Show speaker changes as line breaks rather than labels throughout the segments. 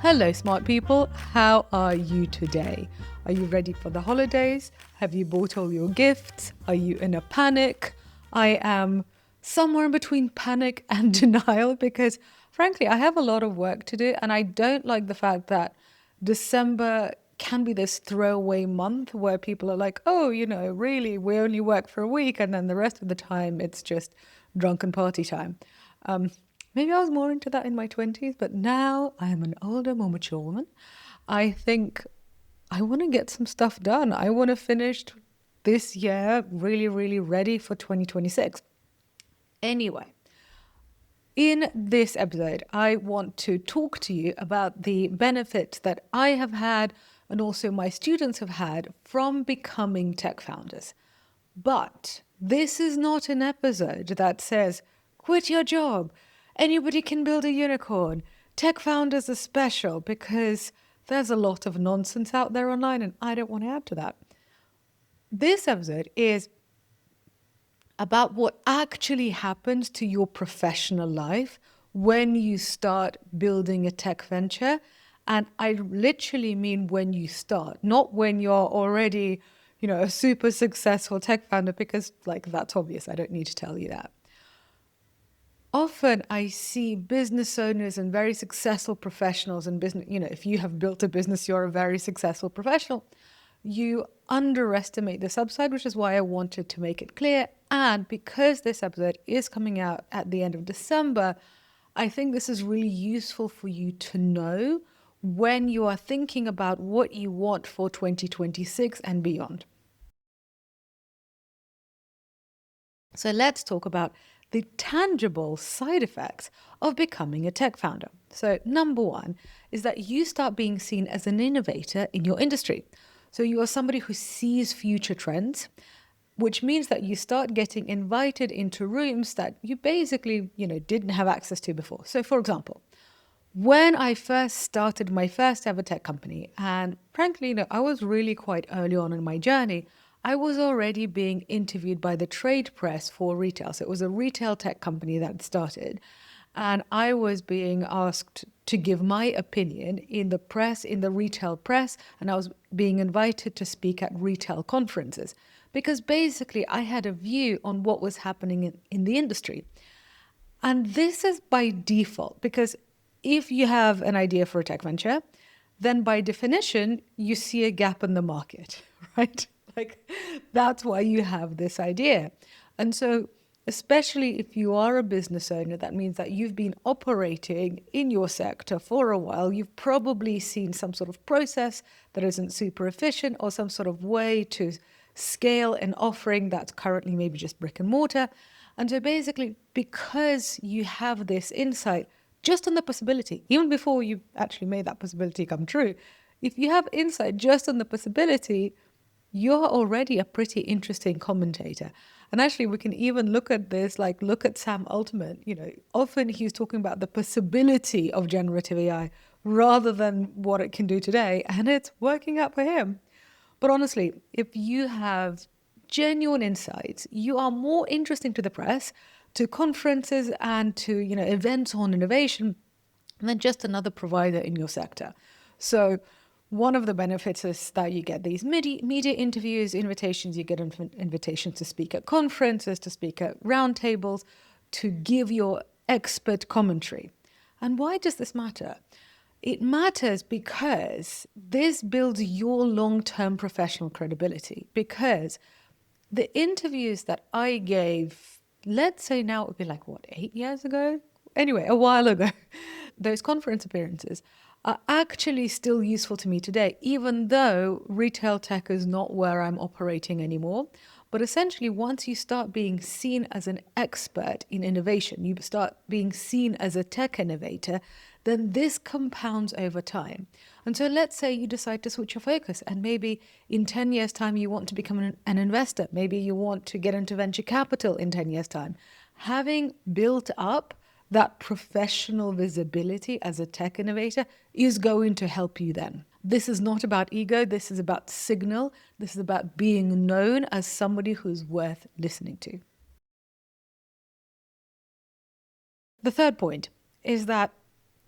Hello, smart people. How are you today? Are you ready for the holidays? Have you bought all your gifts? Are you in a panic? I am somewhere in between panic and denial because, frankly, I have a lot of work to do, and I don't like the fact that December can be this throwaway month where people are like, oh, really, we only work for a week, and then the rest of the time it's just drunken party time. Um, Maybe I was more into that in my 20s, but now I am an older, more mature woman. I think I want to get some stuff done. I want to finish this year really, really ready for 2026. Anyway, in this episode, I want to talk to you about the benefits that I have had and also my students have had from becoming tech founders. But this is not an episode that says, quit your job. Anybody can build a unicorn. Tech founders are special, because there's a lot of nonsense out there online and I don't want to add to that. This episode is about what actually happens to your professional life when you start building a tech venture. And I literally mean when you start, not when you're already, a super successful tech founder, because that's obvious. I don't need to tell you that. Often I see business owners and very successful professionals in business. If you have built a business, you're a very successful professional. You underestimate this upside, which is why I wanted to make it clear. And because this episode is coming out at the end of December, I think this is really useful for you to know when you are thinking about what you want for 2026 and beyond. So let's talk about the tangible side effects of becoming a tech founder. So number one is that you start being seen as an innovator in your industry. So you are somebody who sees future trends, which means that you start getting invited into rooms that you basically, didn't have access to before. So for example, when I first started my first ever tech company, and frankly, I was really quite early on in my journey, I was already being interviewed by the trade press for retail. So it was a retail tech company that started. And I was being asked to give my opinion in the press, in the retail press, and I was being invited to speak at retail conferences because basically I had a view on what was happening in the industry. And this is by default, because if you have an idea for a tech venture, then by definition, you see a gap in the market, right? That's why you have this idea. And so, especially if you are a business owner, that means that you've been operating in your sector for a while. You've probably seen some sort of process that isn't super efficient, or some sort of way to scale an offering that's currently maybe just brick and mortar. And so basically, because you have this insight just on the possibility, even before you actually made that possibility come true, if you have insight just on the possibility, you're already a pretty interesting commentator. And actually, we can even look at this, look at Sam Altman. Often he's talking about the possibility of generative AI rather than what it can do today, and it's working out for him. But honestly, if you have genuine insights, you are more interesting to the press, to conferences, and to events on innovation than just another provider in your sector. So one of the benefits is that you get these media interviews, invitations, you get invitations to speak at conferences, to speak at roundtables, to give your expert commentary. And why does this matter? It matters because this builds your long-term professional credibility. Because the interviews that I gave, let's say now it would be 8 years ago? Anyway, a while ago, those conference appearances are actually still useful to me today, even though retail tech is not where I'm operating anymore. But essentially, once you start being seen as an expert in innovation, you start being seen as a tech innovator, then this compounds over time. And so let's say you decide to switch your focus, and maybe in 10 years' time, you want to become an investor. Maybe you want to get into venture capital in 10 years' time. Having built up that professional visibility as a tech innovator is going to help you then. This is not about ego. This is about signal. This is about being known as somebody who's worth listening to. The third point is that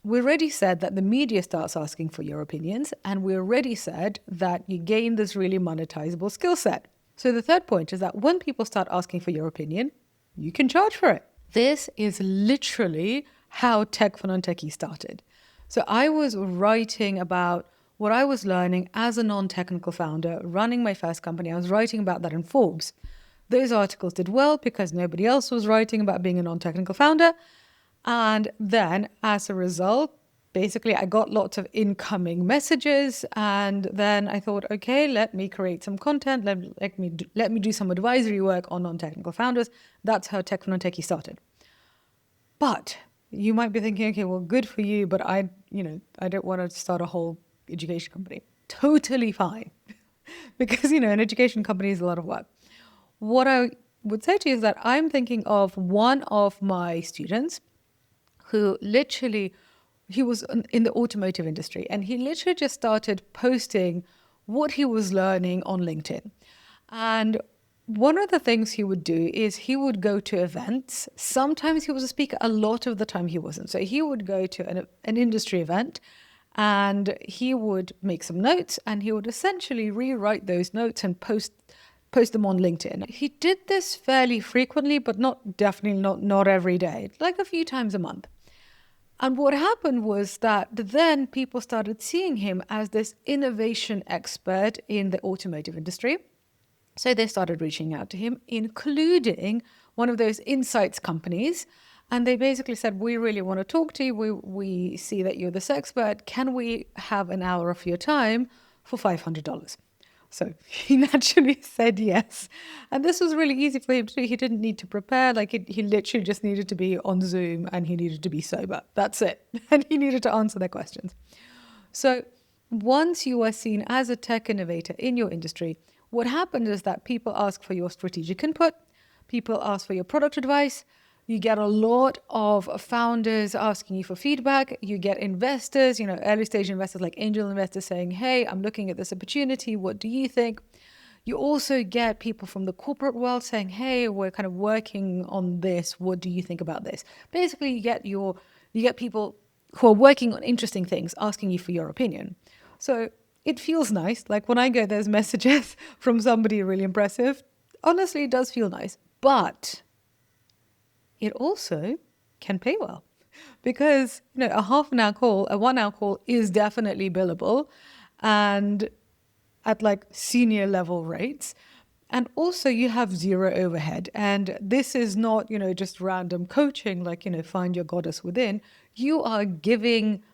we already said that the media starts asking for your opinions, and we already said that you gain this really monetizable skill set. So the third point is that when people start asking for your opinion, you can charge for it. This is literally how Tech for Non-Techies started. So I was writing about what I was learning as a non-technical founder, running my first company. I was writing about that in Forbes. Those articles did well because nobody else was writing about being a non-technical founder. And then as a result, basically I got lots of incoming messages, and then I thought, okay, let me create some content. Let me do some advisory work on non-technical founders. That's how Tech for Non-Techie started. But you might be thinking, okay, well, good for you, but I don't want to start a whole education company. Totally fine. Because, an education company is a lot of work. What I would say to you is that I'm thinking of one of my students who literally, he was in the automotive industry, and he literally just started posting what he was learning on LinkedIn. And one of the things he would do is he would go to events. Sometimes he was a speaker, a lot of the time he wasn't. So he would go to an industry event, and he would make some notes, and he would essentially rewrite those notes and post them on LinkedIn. He did this fairly frequently, but definitely not every day, like a few times a month. And what happened was that then people started seeing him as this innovation expert in the automotive industry. So they started reaching out to him, including one of those insights companies. And they basically said, we really want to talk to you. We see that you're this expert. Can we have an hour of your time for $500? So he naturally said yes. And this was really easy for him to do. He didn't need to prepare. He literally just needed to be on Zoom, and he needed to be sober. That's it. And he needed to answer their questions. So once you are seen as a tech innovator in your industry, what happens is that people ask for your strategic input. People ask for your product advice. You get a lot of founders asking you for feedback. You get investors, early stage investors like angel investors saying, hey, I'm looking at this opportunity. What do you think? You also get people from the corporate world saying, hey, we're kind of working on this. What do you think about this? Basically, you get people who are working on interesting things asking you for your opinion. So it feels nice. Like when I get those messages from somebody really impressive, honestly, it does feel nice. But it also can pay well, because a half an hour call, a 1 hour call is definitely billable, and at like senior level rates. And also you have zero overhead. And this is not, just random coaching, like, find your goddess within. You are giving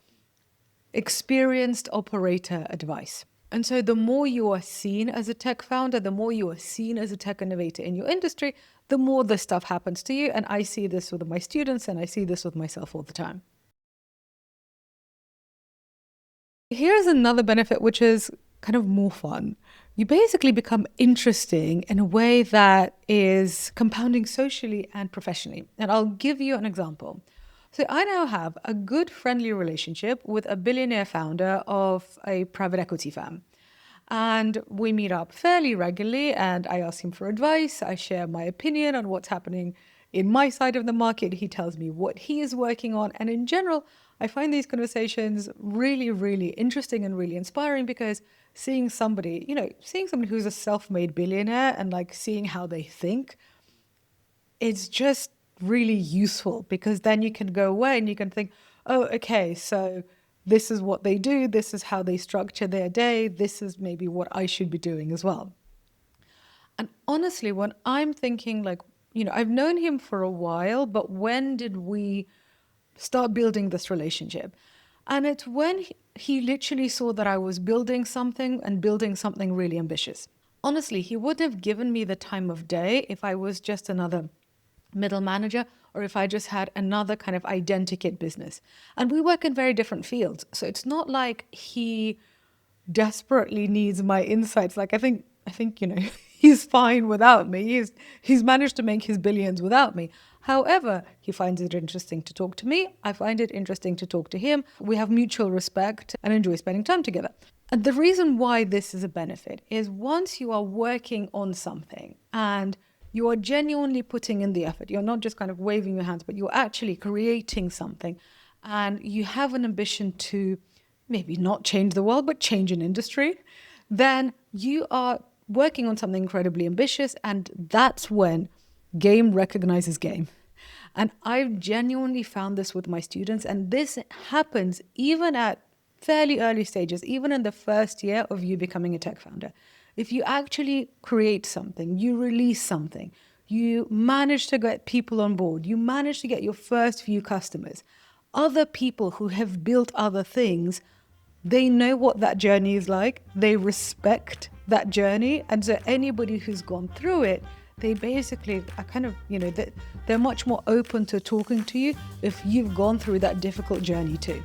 experienced operator advice. And so the more you are seen as a tech founder, the more you are seen as a tech innovator in your industry, the more this stuff happens to you. And I see this with my students, and I see this with myself all the time. Here's another benefit, which is kind of more fun. You basically become interesting in a way that is compounding socially and professionally. And I'll give you an example. So I now have a good friendly relationship with a billionaire founder of a private equity firm. And we meet up fairly regularly, and I ask him for advice. I share my opinion on what's happening in my side of the market. He tells me what he is working on. And in general, I find these conversations really, really interesting and really inspiring, because seeing somebody who's a self-made billionaire and like seeing how they think, it's just really useful, because then you can go away and you can think, oh, okay, so this is what they do. This is how they structure their day. This is maybe what I should be doing as well. And honestly, when I'm thinking I've known him for a while, but when did we start building this relationship? And it's when he literally saw that I was building something, and building something really ambitious. Honestly, he wouldn't have given me the time of day if I was just another middle manager, or if I just had another kind of identikit business. And we work in very different fields. So it's not like he desperately needs my insights. Like I think he's fine without me. He's managed to make his billions without me. However, he finds it interesting to talk to me. I find it interesting to talk to him. We have mutual respect and enjoy spending time together. And the reason why this is a benefit is once you are working on something and you are genuinely putting in the effort, you're not just kind of waving your hands, but you're actually creating something, and you have an ambition to maybe not change the world, but change an industry, then you are working on something incredibly ambitious. And that's when game recognizes game. And I've genuinely found this with my students. And this happens even at fairly early stages, even in the first year of you becoming a tech founder. If you actually create something, you release something, you manage to get people on board, you manage to get your first few customers, other people who have built other things, they know what that journey is like. They respect that journey. And so anybody who's gone through it, they basically are kind of, they're much more open to talking to you if you've gone through that difficult journey too.